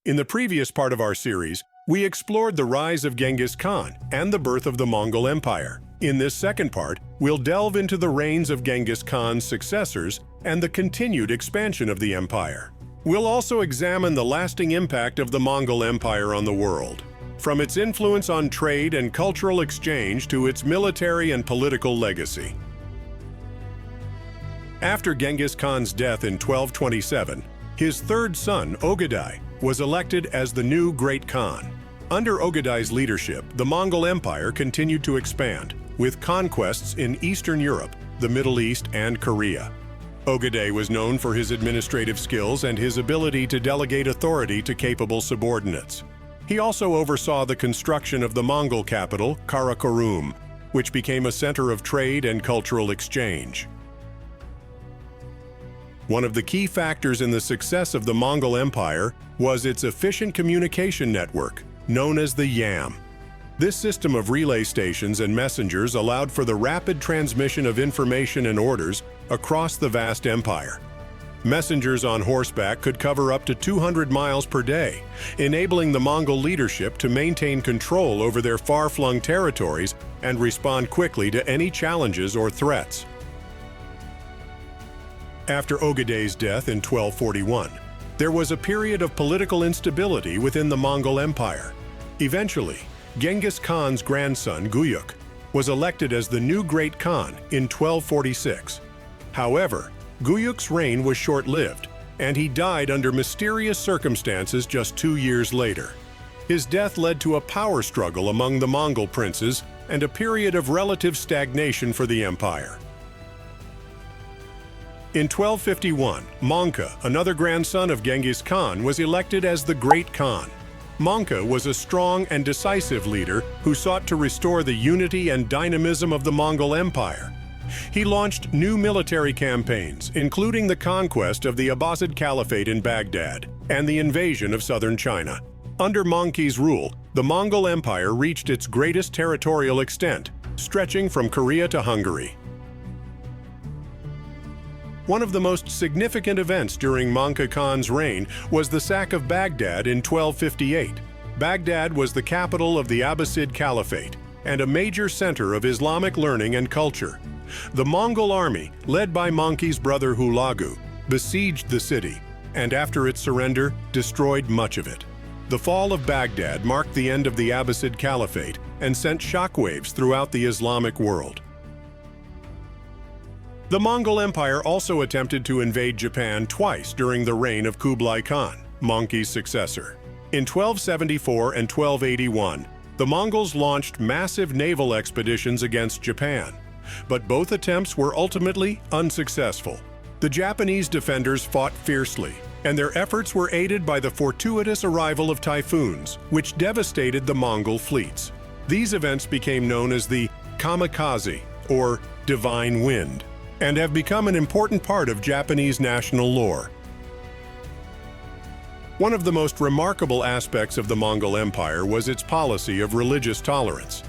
In the previous part of our series, we explored the rise of Genghis Khan and the birth of the Mongol Empire. In this second part, we'll delve into the reigns of Genghis Khan's successors and the continued expansion of the empire. We'll also examine the lasting impact of the Mongol Empire on the world, from its influence on trade and cultural exchange to its military and political legacy. After Genghis Khan's death in 1227, his third son, Ogedei, was elected as the new Great Khan. Under Ogedei's leadership, the Mongol Empire continued to expand, with conquests in Eastern Europe, the Middle East, and Korea. Ogedei was known for his administrative skills and his ability to delegate authority to capable subordinates. He also oversaw the construction of the Mongol capital, Karakorum, which became a center of trade and cultural exchange. One of the key factors in the success of the Mongol Empire was its efficient communication network, known as the YAM. This system of relay stations and messengers allowed for the rapid transmission of information and orders across the vast empire. Messengers on horseback could cover up to 200 miles per day, enabling the Mongol leadership to maintain control over their far-flung territories and respond quickly to any challenges or threats. After Ogedei's death in 1241, there was a period of political instability within the Mongol Empire. Eventually, Genghis Khan's grandson, Guyuk, was elected as the new Great Khan in 1246. However, Guyuk's reign was short-lived, and he died under mysterious circumstances just 2 years later. His death led to a power struggle among the Mongol princes and a period of relative stagnation for the empire. In 1251, Mongke, another grandson of Genghis Khan, was elected as the Great Khan. Mongke was a strong and decisive leader who sought to restore the unity and dynamism of the Mongol Empire. He launched new military campaigns, including the conquest of the Abbasid Caliphate in Baghdad and the invasion of southern China. Under Mongke's rule, the Mongol Empire reached its greatest territorial extent, stretching from Korea to Hungary. One of the most significant events during Mongke Khan's reign was the sack of Baghdad in 1258. Baghdad was the capital of the Abbasid Caliphate and a major center of Islamic learning and culture. The Mongol army, led by Mongke's brother Hulagu, besieged the city, and after its surrender, destroyed much of it. The fall of Baghdad marked the end of the Abbasid Caliphate and sent shockwaves throughout the Islamic world. The Mongol Empire also attempted to invade Japan twice during the reign of Kublai Khan, Mongke's successor. In 1274 and 1281, the Mongols launched massive naval expeditions against Japan, but both attempts were ultimately unsuccessful. The Japanese defenders fought fiercely, and their efforts were aided by the fortuitous arrival of typhoons, which devastated the Mongol fleets. These events became known as the kamikaze, or divine wind, and have become an important part of Japanese national lore. One of the most remarkable aspects of the Mongol Empire was its policy of religious tolerance.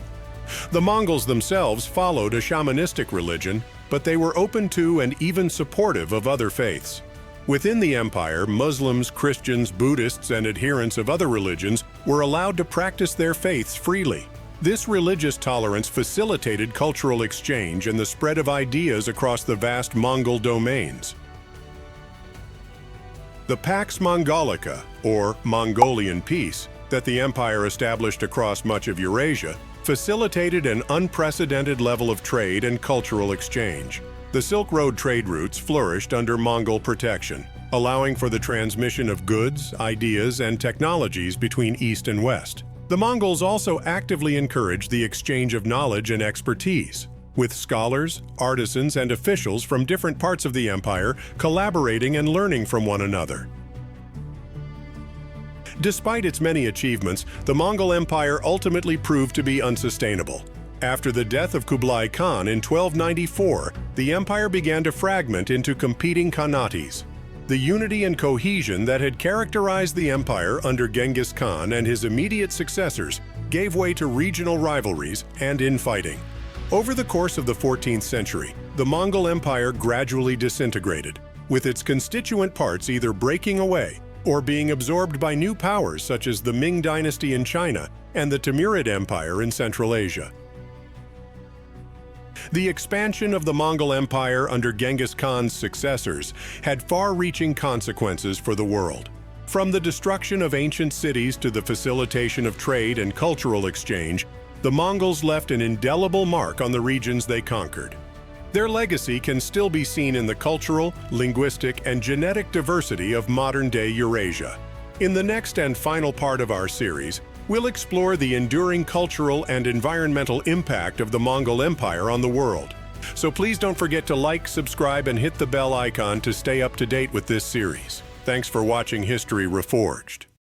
The Mongols themselves followed a shamanistic religion, but they were open to and even supportive of other faiths. Within the empire, Muslims, Christians, Buddhists, and adherents of other religions were allowed to practice their faiths freely. This religious tolerance facilitated cultural exchange and the spread of ideas across the vast Mongol domains. The Pax Mongolica, or Mongolian peace, that the empire established across much of Eurasia, facilitated an unprecedented level of trade and cultural exchange. The Silk Road trade routes flourished under Mongol protection, allowing for the transmission of goods, ideas, and technologies between East and West. The Mongols also actively encouraged the exchange of knowledge and expertise, with scholars, artisans, and officials from different parts of the empire collaborating and learning from one another. Despite its many achievements, the Mongol Empire ultimately proved to be unsustainable. After the death of Kublai Khan in 1294, the empire began to fragment into competing khanates. The unity and cohesion that had characterized the empire under Genghis Khan and his immediate successors gave way to regional rivalries and infighting. Over the course of the 14th century, the Mongol Empire gradually disintegrated, with its constituent parts either breaking away or being absorbed by new powers such as the Ming dynasty in China and the Timurid Empire in Central Asia. The expansion of the Mongol Empire under Genghis Khan's successors had far-reaching consequences for the world. From the destruction of ancient cities to the facilitation of trade and cultural exchange, the Mongols left an indelible mark on the regions they conquered. Their legacy can still be seen in the cultural, linguistic, and genetic diversity of modern-day Eurasia. In the next and final part of our series, we'll explore the enduring cultural and environmental impact of the Mongol Empire on the world. So please don't forget to like, subscribe, and hit the bell icon to stay up to date with this series. Thanks for watching History Reforged.